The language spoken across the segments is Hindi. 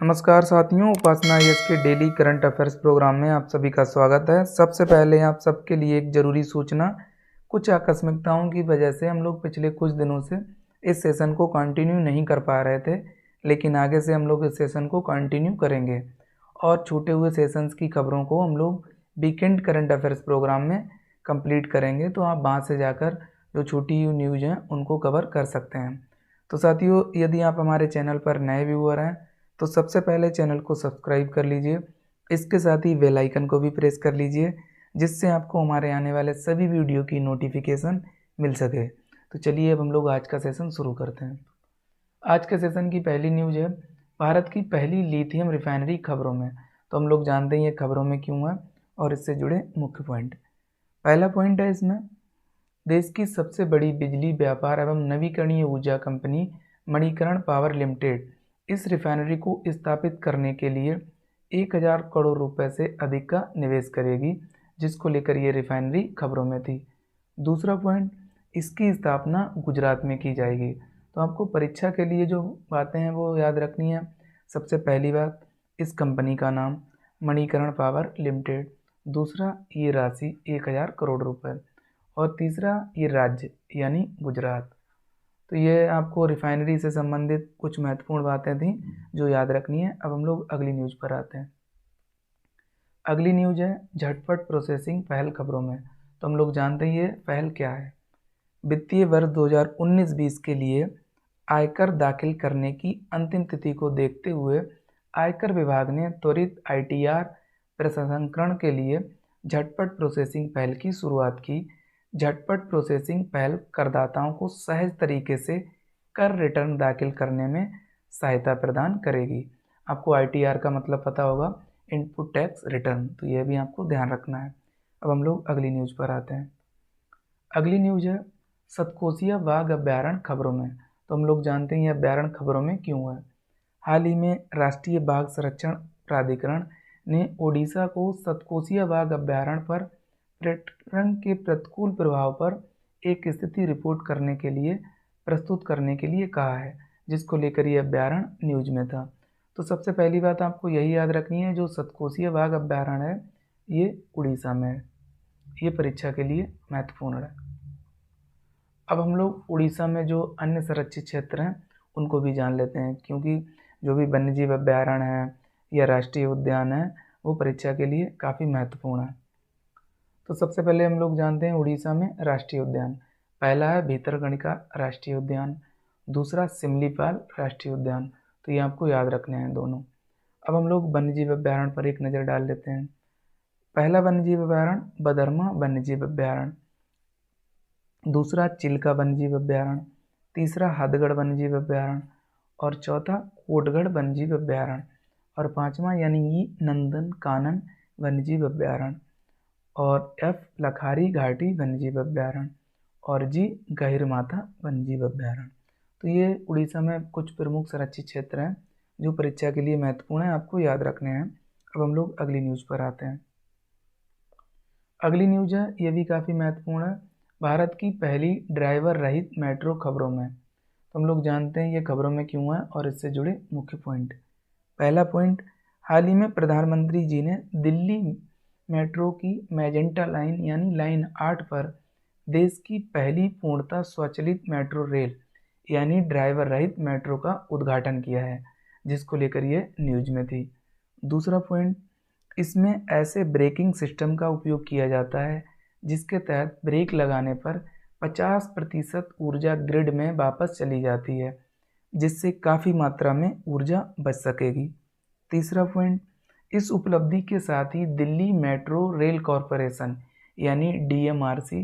नमस्कार साथियों, उपासना यस के डेली करंट अफेयर्स प्रोग्राम में आप सभी का स्वागत है। सबसे पहले आप सबके लिए एक ज़रूरी सूचना। कुछ आकस्मिकताओं की वजह से हम लोग पिछले कुछ दिनों से इस सेशन को कंटिन्यू नहीं कर पा रहे थे, लेकिन आगे से हम लोग इस सेशन को कंटिन्यू करेंगे और छूटे हुए सेशंस की खबरों को हम लोग वीकेंड करंट अफेयर्स प्रोग्राम में कंप्लीट करेंगे। तो आप वहाँ से जाकर जो छूटी हुई न्यूज़ हैं उनको कवर कर सकते हैं। तो साथियों, यदि आप हमारे चैनल पर नए व्यूअर हैं तो सबसे पहले चैनल को सब्सक्राइब कर लीजिए। इसके साथ ही बेल आइकन को भी प्रेस कर लीजिए, जिससे आपको हमारे आने वाले सभी वीडियो की नोटिफिकेशन मिल सके। तो चलिए अब हम लोग आज का सेशन शुरू करते हैं। आज के सेशन की पहली न्यूज़ है भारत की पहली लिथियम रिफाइनरी खबरों में। तो हम लोग जानते हैं ये खबरों में क्यों है और इससे जुड़े मुख्य पॉइंट। पहला पॉइंट है इसमें, देश की सबसे बड़ी बिजली व्यापार एवं नवीकरणीय ऊर्जा कंपनी मणिकरण पावर लिमिटेड इस रिफाइनरी को स्थापित करने के लिए 1000 करोड़ रुपए से अधिक का निवेश करेगी, जिसको लेकर ये रिफाइनरी खबरों में थी। दूसरा पॉइंट, इसकी स्थापना गुजरात में की जाएगी। तो आपको परीक्षा के लिए जो बातें हैं वो याद रखनी है। सबसे पहली बात, इस कंपनी का नाम मणिकरण पावर लिमिटेड। दूसरा, ये राशि 1000 करोड़ रुपए। और तीसरा, ये राज्य यानी गुजरात। तो ये आपको रिफाइनरी से संबंधित कुछ महत्वपूर्ण बातें थी जो याद रखनी है। अब हम लोग अगली न्यूज़ पर आते हैं। अगली न्यूज़ है झटपट प्रोसेसिंग पहल खबरों में। तो हम लोग जानते हैं ये पहल क्या है। वित्तीय वर्ष 2019-20 के लिए आयकर दाखिल करने की अंतिम तिथि को देखते हुए आयकर विभाग ने त्वरित ITR प्रसंस्करण के लिए झटपट प्रोसेसिंग पहल की शुरुआत की। झटपट प्रोसेसिंग पहल करदाताओं को सहज तरीके से कर रिटर्न दाखिल करने में सहायता प्रदान करेगी। आपको ITR का मतलब पता होगा, इनपुट टैक्स रिटर्न। तो यह भी आपको ध्यान रखना है। अब हम लोग अगली न्यूज़ पर आते हैं। अगली न्यूज़ है सतकोसिया बाघ अभ्यारण्य खबरों में। तो हम लोग जानते हैं ये अभ्यारण्य खबरों में क्यों है। हाल ही में राष्ट्रीय बाघ संरक्षण प्राधिकरण ने ओडिशा को सतकोसिया बाघ अभ्यारण्य पर पर्यटन के प्रतिकूल प्रभाव पर एक स्थिति रिपोर्ट करने के लिए प्रस्तुत करने के लिए कहा है, जिसको लेकर ये अभ्यारण्य न्यूज में था। तो सबसे पहली बात आपको यही याद रखनी है, जो सतकोसिया बाघ अभ्यारण्य है ये उड़ीसा में है। ये परीक्षा के लिए महत्वपूर्ण है। अब हम लोग उड़ीसा में जो अन्य संरक्षित क्षेत्र हैं उनको भी जान लेते हैं, क्योंकि जो भी वन्यजीव अभ्यारण्य है या राष्ट्रीय उद्यान है वो परीक्षा के लिए काफ़ी महत्वपूर्ण है। तो सबसे पहले हम लोग जानते हैं उड़ीसा में राष्ट्रीय उद्यान। पहला है भीतरकनिका राष्ट्रीय उद्यान, दूसरा सिमलीपाल राष्ट्रीय उद्यान। तो ये आपको याद रखने हैं दोनों। अब हम लोग वन्यजीव अभ्यारण्य पर एक नज़र डाल लेते हैं। पहला वन्यजीव अभ्यारण्य बदरमा वन्यजीव अभ्यारण्य, दूसरा चिल्का वन्यजीव अभ्यारण्य, तीसरा हथगढ़ वन्यजीव अभ्यारण्य और चौथा कोटगढ़ वन्यजीव अभ्यारण्य और पांचवा यानी ई नंदन कानन वन्यजीव अभ्यारण्य और F लखारी घाटी वन्यजीव अभ्यारण्य और G गहिरमाथा वन्यजीव अभ्यारण्य। तो ये उड़ीसा में कुछ प्रमुख संरक्षित क्षेत्र हैं जो परीक्षा के लिए महत्वपूर्ण है, आपको याद रखने हैं। अब हम लोग अगली न्यूज़ पर आते हैं। अगली न्यूज़ है, ये भी काफ़ी महत्वपूर्ण है, भारत की पहली ड्राइवर रहित मेट्रो खबरों में। तो हम लोग जानते हैं ये खबरों में क्यों है और इससे जुड़े मुख्य पॉइंट। पहला पॉइंट, हाल ही में प्रधानमंत्री जी ने दिल्ली मेट्रो की मैजेंटा लाइन यानी लाइन 8 पर देश की पहली पूर्णतः स्वचालित मेट्रो रेल यानी ड्राइवर रहित मेट्रो का उद्घाटन किया है, जिसको लेकर ये न्यूज में थी। दूसरा पॉइंट, इसमें ऐसे ब्रेकिंग सिस्टम का उपयोग किया जाता है जिसके तहत ब्रेक लगाने पर 50% ऊर्जा ग्रिड में वापस चली जाती है, जिससे काफ़ी मात्रा में ऊर्जा बच सकेगी। तीसरा पॉइंट, इस उपलब्धि के साथ ही दिल्ली मेट्रो रेल कॉरपोरेशन यानी DMRC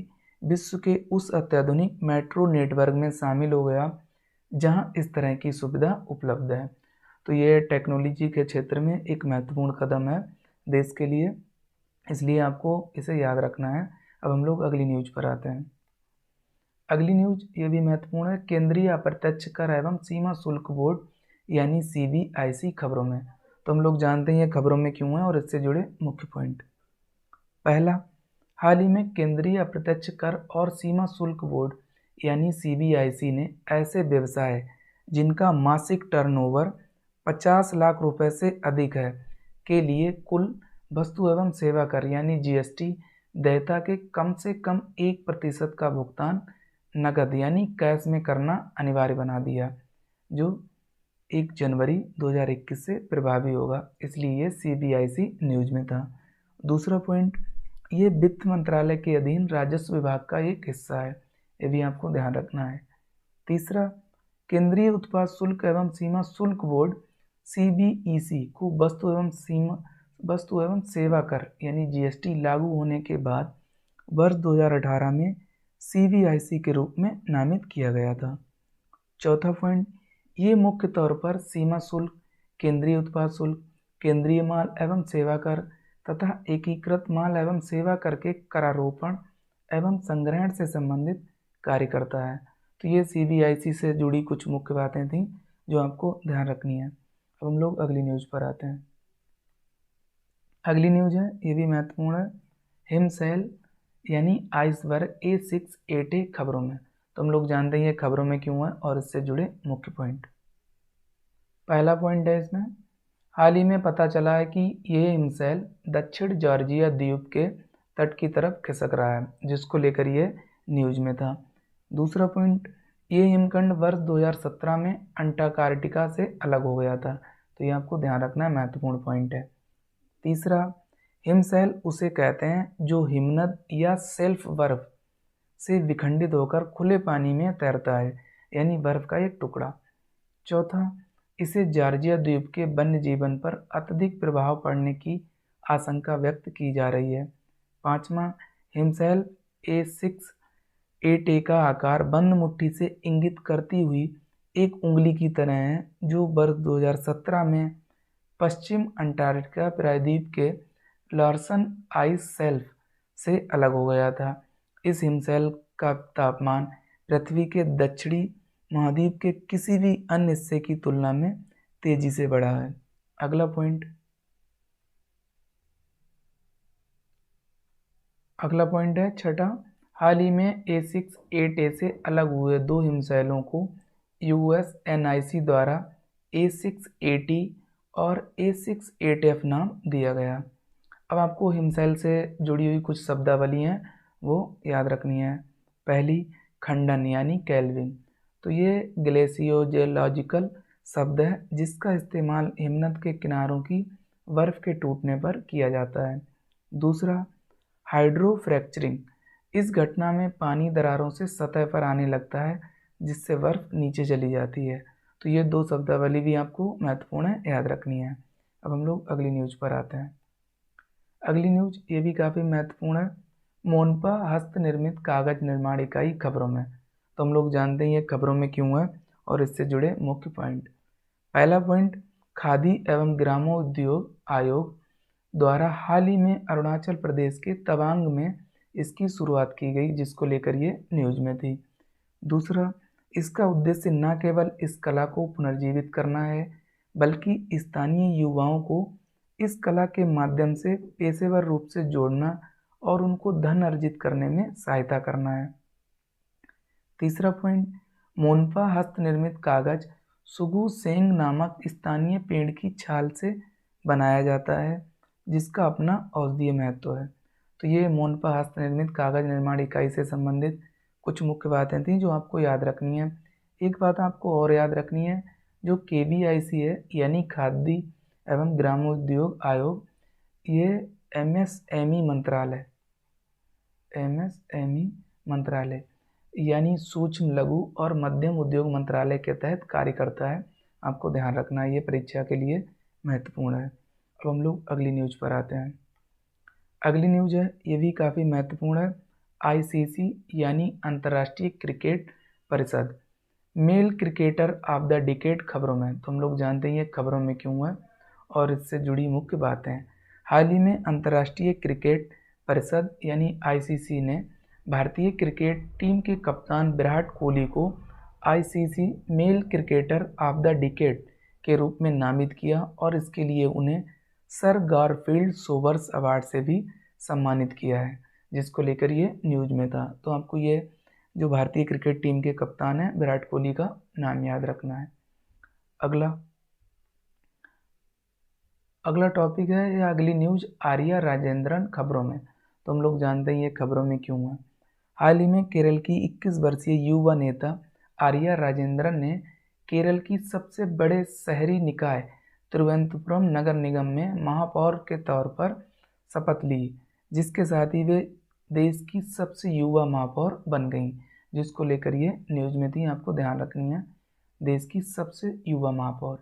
विश्व के उस अत्याधुनिक मेट्रो नेटवर्क में शामिल हो गया जहां इस तरह की सुविधा उपलब्ध है। तो ये टेक्नोलॉजी के क्षेत्र में एक महत्वपूर्ण कदम है देश के लिए, इसलिए आपको इसे याद रखना है। अब हम लोग अगली न्यूज पर आते हैं। अगली न्यूज ये भी महत्वपूर्ण है, केंद्रीय अप्रत्यक्ष कर एवं सीमा शुल्क बोर्ड यानी CBIC खबरों में। तो हम लोग जानते हैं ये खबरों में क्यों है और इससे जुड़े मुख्य पॉइंट। पहला, हाल ही में केंद्रीय अप्रत्यक्ष कर और सीमा शुल्क बोर्ड यानी CBIC ने ऐसे व्यवसाय जिनका मासिक टर्नओवर 50 लाख रुपए से अधिक है के लिए कुल वस्तु एवं सेवा कर यानी जीएसटी देयता के कम से कम 1% का भुगतान नकद यानी कैश में करना अनिवार्य बना दिया, जो 1 जनवरी 2021 से प्रभावी होगा। इसलिए ये CBIC न्यूज में था। दूसरा पॉइंट, ये वित्त मंत्रालय के अधीन राजस्व विभाग का एक हिस्सा है, ये भी आपको ध्यान रखना है। तीसरा, केंद्रीय उत्पाद शुल्क एवं सीमा शुल्क बोर्ड CBEC को वस्तु एवं सेवा कर यानी GST लागू होने के बाद वर्ष 2018 में CBIC के रूप में नामित किया गया था। चौथा पॉइंट, ये मुख्य तौर पर सीमा शुल्क, केंद्रीय उत्पाद शुल्क, केंद्रीय माल एवं सेवा कर तथा एकीकृत माल एवं सेवा कर के करारोपण एवं संग्रहण से संबंधित कार्य करता है। तो ये CBIC से जुड़ी कुछ मुख्य बातें थीं जो आपको ध्यान रखनी है। अब हम लोग अगली न्यूज़ पर आते हैं। अगली न्यूज़ है, ये भी महत्वपूर्ण है, हिमशैल यानी आइसबर्ग A688 खबरों में। तो हम लोग जानते हैं ये खबरों में क्यों है और इससे जुड़े मुख्य पॉइंट। पहला पॉइंट है इसमें, हाल ही में पता चला है कि ये हिमशैल दक्षिण जॉर्जिया द्वीप के तट की तरफ खिसक रहा है, जिसको लेकर ये न्यूज में था। दूसरा पॉइंट, ये हिमखंड वर्ष 2017 में अंटार्कटिका से अलग हो गया था, तो ये आपको ध्यान रखना है, महत्वपूर्ण पॉइंट है। तीसरा, हिमशैल उसे कहते हैं जो हिमनद या सेल्फ बर्फ से विखंडित होकर खुले पानी में तैरता है, यानी बर्फ का एक टुकड़ा। चौथा, इसे जॉर्जिया द्वीप के वन्य जीवन पर अत्यधिक प्रभाव पड़ने की आशंका व्यक्त की जा रही है। पांचवा, हिमशैल A688 का आकार बंद मुट्ठी से इंगित करती हुई एक उंगली की तरह है, जो वर्ष 2017 में पश्चिम अंटार्कटिका प्रायद्वीप के लार्सन आइस शेल्फ से अलग हो गया था। इस हिमशैल का तापमान पृथ्वी के दक्षिणी महाद्वीप के किसी भी अन्य हिस्से की तुलना में तेजी से बढ़ा है। अगला पॉइंट है छठा, हाल ही में A688 से अलग हुए दो हिमशैलों को USNIC द्वारा A680 और A680F नाम दिया गया। अब आपको हिमशैल से जुड़ी हुई कुछ शब्दावली हैं वो याद रखनी है। पहली, खंडन यानी कैल्विंग, तो ये ग्लेशियोलॉजिकल शब्द है जिसका इस्तेमाल हिमनद के किनारों की बर्फ के टूटने पर किया जाता है। दूसरा, हाइड्रोफ्रैक्चरिंग, इस घटना में पानी दरारों से सतह पर आने लगता है जिससे बर्फ नीचे चली जाती है। तो ये दो शब्दावली भी आपको महत्वपूर्ण है, याद रखनी है। अब हम लोग अगली न्यूज पर आते हैं। अगली न्यूज ये भी काफ़ी महत्वपूर्ण है, मोनपा हस्त निर्मित कागज निर्माण इकाई खबरों में। तो हम लोग जानते हैं ये खबरों में क्यों है और इससे जुड़े मुख्य पॉइंट। पहला पॉइंट, खादी एवं ग्रामोद्योग आयोग द्वारा हाल ही में अरुणाचल प्रदेश के तवांग में इसकी शुरुआत की गई, जिसको लेकर ये न्यूज में थी। दूसरा, इसका उद्देश्य न केवल इस कला को पुनर्जीवित करना है बल्कि स्थानीय युवाओं को इस कला के माध्यम से पेशेवर रूप से जोड़ना और उनको धन अर्जित करने में सहायता करना है। तीसरा पॉइंट, मोनपा हस्त निर्मित कागज सुगु सेंग नामक स्थानीय पेड़ की छाल से बनाया जाता है जिसका अपना औषधीय महत्व है। तो ये मोनपा हस्त निर्मित कागज निर्माण इकाई से संबंधित कुछ मुख्य बातें थी जो आपको याद रखनी है। एक बात आपको और याद रखनी है, जो KBIC है यानी खादी एवं ग्रामोद्योग आयोग, ये MSME मंत्रालय यानी सूक्ष्म लघु और मध्यम उद्योग मंत्रालय के तहत कार्य करता है। आपको ध्यान रखना है, ये परीक्षा के लिए महत्वपूर्ण है। अब हम लोग अगली न्यूज पर आते हैं। अगली न्यूज है, ये भी काफ़ी महत्वपूर्ण है, ICC यानी अंतर्राष्ट्रीय क्रिकेट परिषद male cricketer of the decade खबरों में। तो हम लोग जानते हैं ये खबरों में क्यों है और इससे जुड़ी मुख्य बातें। हाल ही में अंतर्राष्ट्रीय क्रिकेट परिषद यानी ICC ने भारतीय क्रिकेट टीम के कप्तान विराट कोहली को ICC male cricketer of the decade के रूप में नामित किया और इसके लिए उन्हें सर गारफील्ड सोबर्स अवार्ड से भी सम्मानित किया है, जिसको लेकर ये न्यूज में था। तो आपको ये जो भारतीय क्रिकेट टीम के कप्तान हैं विराट कोहली का नाम याद रखना है। अगला अगला टॉपिक है या अगली न्यूज, आर्या राजेंद्रन खबरों में। तो हम लोग जानते हैं ये खबरों में क्यों है। हाल ही में केरल की 21 वर्षीय युवा नेता आर्या राजेंद्रन ने केरल की सबसे बड़े शहरी निकाय तिरुवनंतपुरम नगर निगम में महापौर के तौर पर शपथ ली, जिसके साथ ही वे देश की सबसे युवा महापौर बन गईं, जिसको लेकर ये न्यूज में थी, आपको ध्यान रखनी है, देश की सबसे युवा महापौर।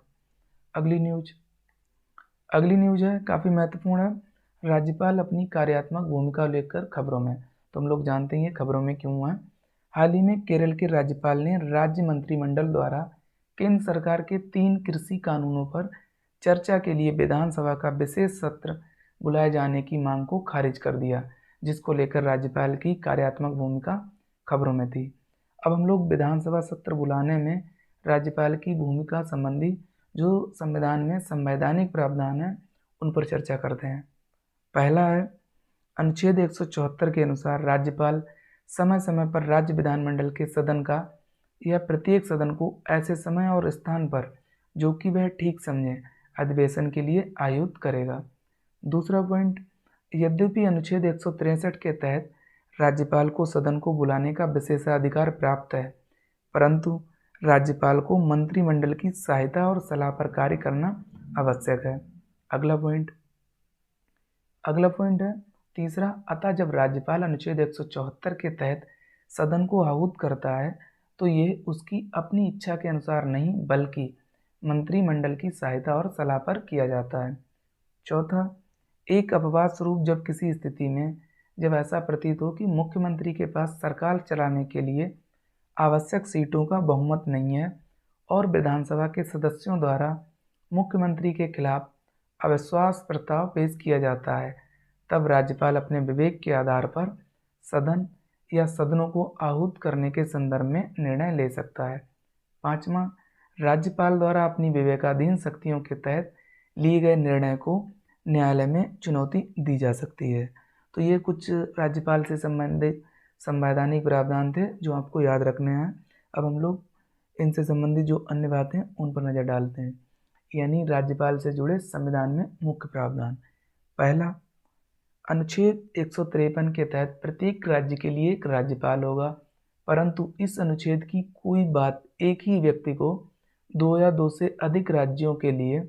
अगली न्यूज है, काफ़ी महत्वपूर्ण है, राज्यपाल अपनी कार्यात्मक भूमिका लेकर खबरों में। तो हम लोग जानते हैं ये खबरों में क्यों है। हाल ही में केरल के राज्यपाल ने राज्य मंत्रिमंडल द्वारा केंद्र सरकार के 3 कृषि कानूनों पर चर्चा के लिए विधानसभा का विशेष सत्र बुलाए जाने की मांग को खारिज कर दिया, जिसको लेकर राज्यपाल की कार्यात्मक भूमिका खबरों में थी। अब हम लोग विधानसभा सत्र बुलाने में राज्यपाल की भूमिका संबंधी जो संविधान में संवैधानिक प्रावधान है उन पर चर्चा करते हैं। पहला है, अनुच्छेद 174 के अनुसार राज्यपाल समय समय पर राज्य विधानमंडल के सदन का या प्रत्येक सदन को ऐसे समय और स्थान पर जो कि वह ठीक समझे अधिवेशन के लिए आयुक्त करेगा। दूसरा पॉइंट, यद्यपि अनुच्छेद 163 के तहत राज्यपाल को सदन को बुलाने का विशेषाधिकार प्राप्त है, परंतु राज्यपाल को मंत्रिमंडल की सहायता और सलाह पर कार्य करना आवश्यक है। अगला पॉइंट है तीसरा, अतः जब राज्यपाल अनुच्छेद 174 के तहत सदन को आहूत करता है तो ये उसकी अपनी इच्छा के अनुसार नहीं बल्कि मंत्रिमंडल की सहायता और सलाह पर किया जाता है। चौथा, एक अपवाद स्वरूप जब किसी स्थिति में जब ऐसा प्रतीत हो कि मुख्यमंत्री के पास सरकार चलाने के लिए आवश्यक सीटों का बहुमत नहीं है और विधानसभा के सदस्यों द्वारा मुख्यमंत्री के खिलाफ अविश्वास प्रस्ताव पेश किया जाता है, तब राज्यपाल अपने विवेक के आधार पर सदन या सदनों को आहूत करने के संदर्भ में निर्णय ले सकता है। पाँचवा, राज्यपाल द्वारा अपनी विवेकाधीन शक्तियों के तहत लिए गए निर्णय को न्यायालय में चुनौती दी जा सकती है। तो ये कुछ राज्यपाल से संबंधित संवैधानिक प्रावधान थे जो आपको याद रखने हैं। अब हम लोग इनसे संबंधित जो अन्य बातें उन पर नज़र डालते हैं, यानी राज्यपाल से जुड़े संविधान में मुख्य प्रावधान। पहला, अनुच्छेद 153 के तहत प्रत्येक राज्य के लिए एक राज्यपाल होगा, परंतु इस अनुच्छेद की कोई बात एक ही व्यक्ति को 2 या 2 से अधिक राज्यों के लिए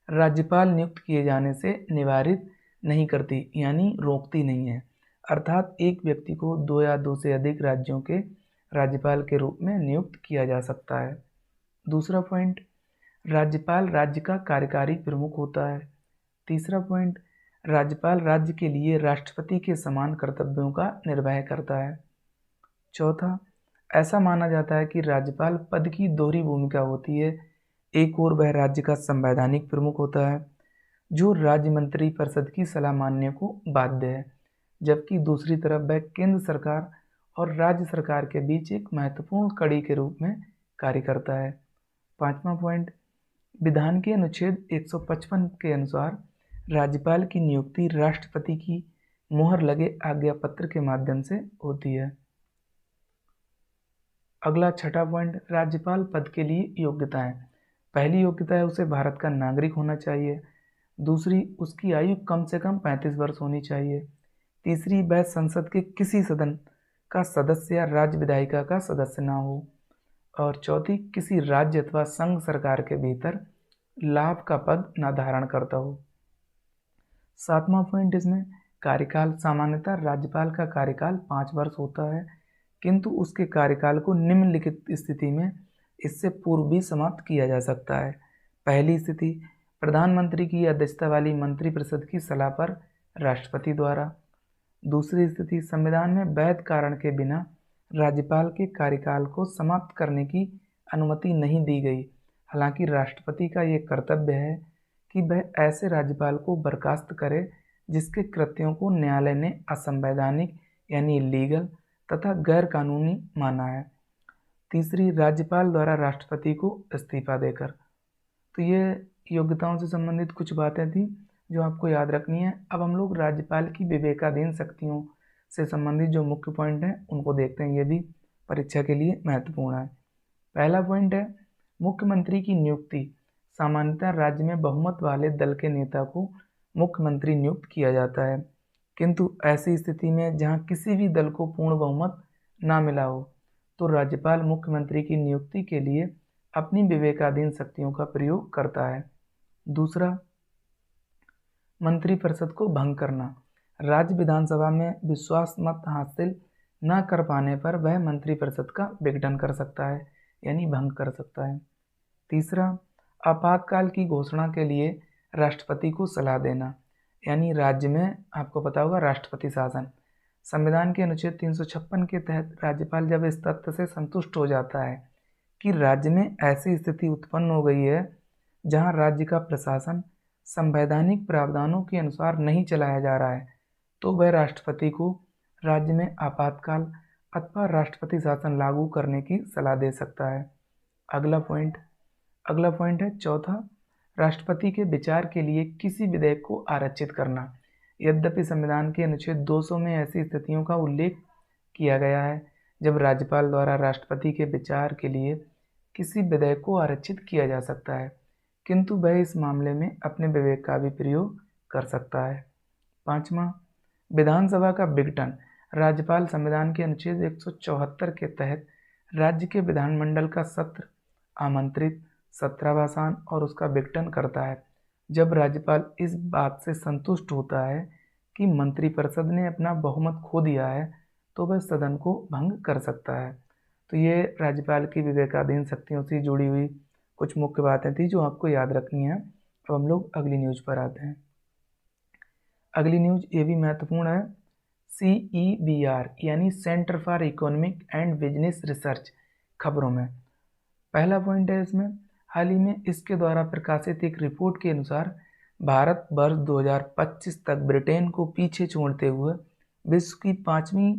राज्यपाल नियुक्त किए जाने से निवारित नहीं करती, यानी रोकती नहीं है। अर्थात एक व्यक्ति को 2 या 2 से अधिक राज्यों के राज्यपाल के रूप में नियुक्त किया जा सकता है। दूसरा पॉइंट, राज्यपाल राज्य का कार्यकारी प्रमुख होता है। तीसरा पॉइंट, राज्यपाल राज्य के लिए राष्ट्रपति के समान कर्तव्यों का निर्वहन करता है। चौथा, ऐसा माना जाता है कि राज्यपाल पद की दोहरी भूमिका होती है। एक ओर वह राज्य का संवैधानिक प्रमुख होता है जो राज्य मंत्री परिषद की सलाह मानने को बाध्य है, जबकि दूसरी तरफ वह केंद्र सरकार और राज्य सरकार के बीच एक महत्वपूर्ण कड़ी के रूप में कार्य करता है। पाँचवा पॉइंट, विधान के अनुच्छेद 155 के अनुसार राज्यपाल की नियुक्ति राष्ट्रपति की मुहर लगे आज्ञा पत्र के माध्यम से होती है। अगला छठा पॉइंट, राज्यपाल पद के लिए योग्यताएं। पहली योग्यता है उसे भारत का नागरिक होना चाहिए। दूसरी, उसकी आयु कम से कम 35 वर्ष होनी चाहिए। तीसरी, वह संसद के किसी सदन का सदस्य या राज्य विधायिका का सदस्य ना हो। और चौथी, किसी राज्य अथवा संघ सरकार के भीतर लाभ का पद न धारण करता हो। सातवां पॉइंट इसमें कार्यकाल। सामान्यतः राज्यपाल का कार्यकाल 5 वर्ष होता है, किंतु उसके कार्यकाल को निम्नलिखित स्थिति में इससे पूर्व भी समाप्त किया जा सकता है। पहली स्थिति, प्रधानमंत्री की अध्यक्षता वाली मंत्रिपरिषद की सलाह पर राष्ट्रपति द्वारा। दूसरी स्थिति, संविधान में वैध कारण के बिना राज्यपाल के कार्यकाल को समाप्त करने की अनुमति नहीं दी गई। हालांकि राष्ट्रपति का ये कर्तव्य है कि वह ऐसे राज्यपाल को बर्खास्त करे जिसके कृत्यों को न्यायालय ने असंवैधानिक यानी इलीगल तथा गैर कानूनी माना है। तीसरी, राज्यपाल द्वारा राष्ट्रपति को इस्तीफा देकर। तो ये योग्यताओं से संबंधित कुछ बातें थी जो आपको याद रखनी है। अब हम लोग राज्यपाल की विवेकाधीन शक्तियों से संबंधित जो मुख्य पॉइंट हैं उनको देखते हैं, ये भी परीक्षा के लिए महत्वपूर्ण है। पहला पॉइंट है, मुख्यमंत्री की नियुक्ति सामान्यतः राज्य में बहुमत वाले दल के नेता को मुख्यमंत्री नियुक्त किया जाता है, किंतु ऐसी स्थिति में जहां किसी भी दल को पूर्ण बहुमत ना मिला हो तो राज्यपाल मुख्यमंत्री की नियुक्ति के लिए अपनी विवेकाधीन शक्तियों का प्रयोग करता है। दूसरा, मंत्रिपरिषद को भंग करना। राज्य विधानसभा में विश्वास मत हासिल न कर पाने पर वह मंत्रिपरिषद का विघटन कर सकता है, यानी भंग कर सकता है। तीसरा, आपातकाल की घोषणा के लिए राष्ट्रपति को सलाह देना, यानी राज्य में आपको पता होगा राष्ट्रपति शासन। संविधान के अनुच्छेद 356 के तहत राज्यपाल जब इस तथ्य से संतुष्ट हो जाता है कि राज्य में ऐसी स्थिति उत्पन्न हो गई है जहां राज्य का प्रशासन संवैधानिक प्रावधानों के अनुसार नहीं चलाया जा रहा है, तो वह राष्ट्रपति को राज्य में आपातकाल अथवा राष्ट्रपति शासन लागू करने की सलाह दे सकता है। अगला पॉइंट है चौथा, राष्ट्रपति के विचार के लिए किसी विधेयक को आरक्षित करना। यद्यपि संविधान के अनुच्छेद 200 में ऐसी स्थितियों का उल्लेख किया गया है जब राज्यपाल द्वारा राष्ट्रपति के विचार के लिए किसी विधेयक को आरक्षित किया जा सकता है, किंतु वह इस मामले में अपने विवेक का भी प्रयोग कर सकता है। पांचवा, विधानसभा का विघटन। राज्यपाल संविधान के अनुच्छेद 174 के तहत राज्य के विधानमंडल का सत्र आमंत्रित, सत्रावसान और उसका विघटन करता है। जब राज्यपाल इस बात से संतुष्ट होता है कि मंत्रिपरिषद ने अपना बहुमत खो दिया है तो वह सदन को भंग कर सकता है। तो ये राज्यपाल की विवेकाधीन शक्तियों से जुड़ी हुई कुछ मुख्य बातें थी जो आपको याद रखनी है। अब हम लोग अगली न्यूज पर आते हैं। अगली न्यूज ये भी महत्वपूर्ण है। CEBR यानी centre for economic and business research खबरों में पहला पॉइंट है इसमें, हाल ही में इसके द्वारा प्रकाशित एक रिपोर्ट के अनुसार भारत वर्ष 2025 तक ब्रिटेन को पीछे छोड़ते हुए विश्व की 5वीं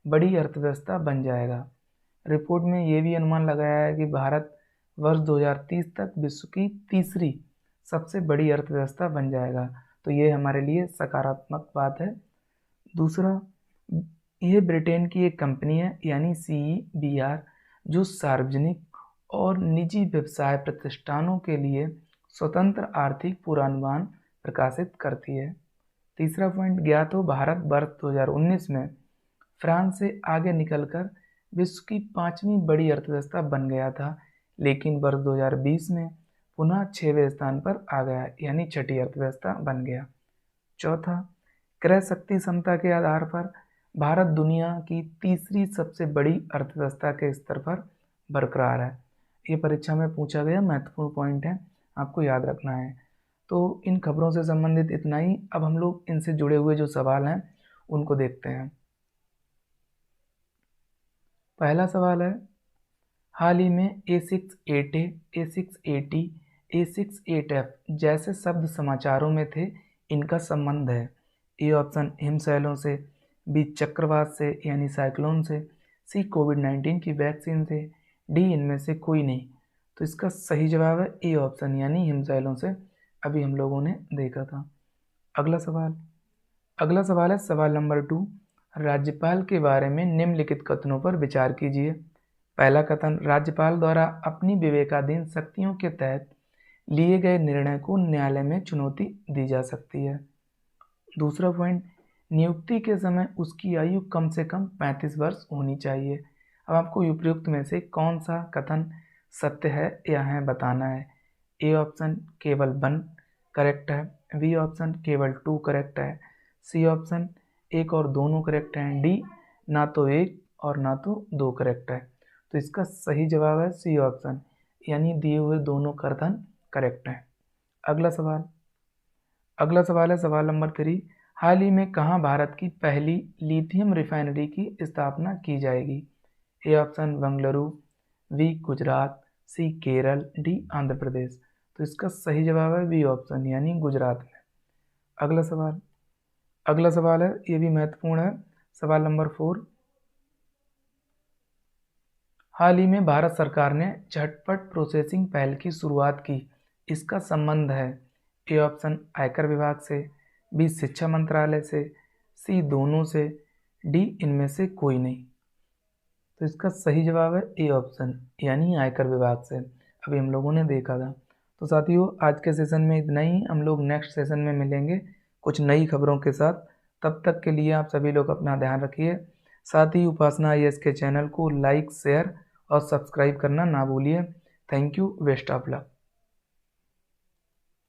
बड़ी अर्थव्यवस्था बन जाएगा। रिपोर्ट में ये भी अनुमान लगाया है कि भारत वर्ष 2030 तक विश्व की तीसरी सबसे बड़ी अर्थव्यवस्था बन जाएगा। तो ये हमारे लिए सकारात्मक बात है। दूसरा, ये ब्रिटेन की एक कंपनी है यानी CEBR जो सार्वजनिक और निजी व्यवसाय प्रतिष्ठानों के लिए स्वतंत्र आर्थिक पूर्वानुमान प्रकाशित करती है। तीसरा पॉइंट, ज्ञात हो भारत वर्ष 2019 में फ्रांस से आगे निकलकर विश्व की 5वीं बड़ी अर्थव्यवस्था बन गया था, लेकिन वर्ष 2020 में पुनः 6वें स्थान पर आ गया, यानी छठी अर्थव्यवस्था बन गया। चौथा, क्रय शक्ति क्षमता के आधार पर भारत दुनिया की तीसरी सबसे बड़ी अर्थव्यवस्था के स्तर पर बरकरार है। ये परीक्षा में पूछा गया महत्वपूर्ण पॉइंट है, आपको याद रखना है। तो इन खबरों से संबंधित इतना ही। अब हम लोग इनसे जुड़े हुए जो सवाल हैं उनको देखते हैं। पहला सवाल है, हाल ही में A680, A680, A680F जैसे शब्द समाचारों में थे, इनका संबंध है। ए ऑप्शन हिमशैलों से, बी चक्रवात से यानी साइक्लोन से, सी कोविड-19 की वैक्सीन से, डी इनमें से कोई नहीं। तो इसका सही जवाब है ए ऑप्शन यानी हिमशैलों से, अभी हम लोगों ने देखा था। अगला सवाल है सवाल नंबर 2, राज्यपाल के बारे में निम्नलिखित कथनों पर विचार कीजिए। पहला कथन, राज्यपाल द्वारा अपनी विवेकाधीन शक्तियों के तहत लिए गए निर्णय को न्यायालय में चुनौती दी जा सकती है। दूसरा पॉइंट, नियुक्ति के समय उसकी आयु कम से कम 35 वर्ष होनी चाहिए। अब आपको उपयुक्त में से कौन सा कथन सत्य है या है बताना है। ए ऑप्शन केवल 1 करेक्ट है, बी ऑप्शन केवल 2 करेक्ट है, सी ऑप्शन 1 और दोनों करेक्ट हैं, डी ना तो 1 और ना तो 2 करेक्ट है। तो इसका सही जवाब है सी ऑप्शन, यानी दिए हुए दोनों कथन करेक्ट हैं। अगला सवाल है सवाल नंबर 3, हाल ही में कहाँ भारत की पहली लिथियम रिफाइनरी की स्थापना की जाएगी। A option Bengaluru, B Gujarat, C Kerala, D Andhra Pradesh. तो इसका सही जवाब है बी ऑप्शन यानी गुजरात में। अगला सवाल है, ये भी महत्वपूर्ण है, सवाल नंबर 4, हाल ही में भारत सरकार ने झटपट प्रोसेसिंग पहल की शुरुआत की, इसका संबंध है। ए ऑप्शन आयकर विभाग से, बी शिक्षा मंत्रालय से, सी दोनों से, डी इनमें से कोई नहीं। तो इसका सही जवाब है ए ऑप्शन यानी आयकर विभाग से, अभी हम लोगों ने देखा था। तो साथियों आज के सेशन में इतना ही, हम लोग नेक्स्ट सेशन में मिलेंगे कुछ नई खबरों के साथ। तब तक के लिए आप सभी लोग अपना ध्यान रखिए। साथ ही उपासना आईएएस के चैनल को लाइक, शेयर और सब्सक्राइब करना ना भूलिए। Thank you, best of luck.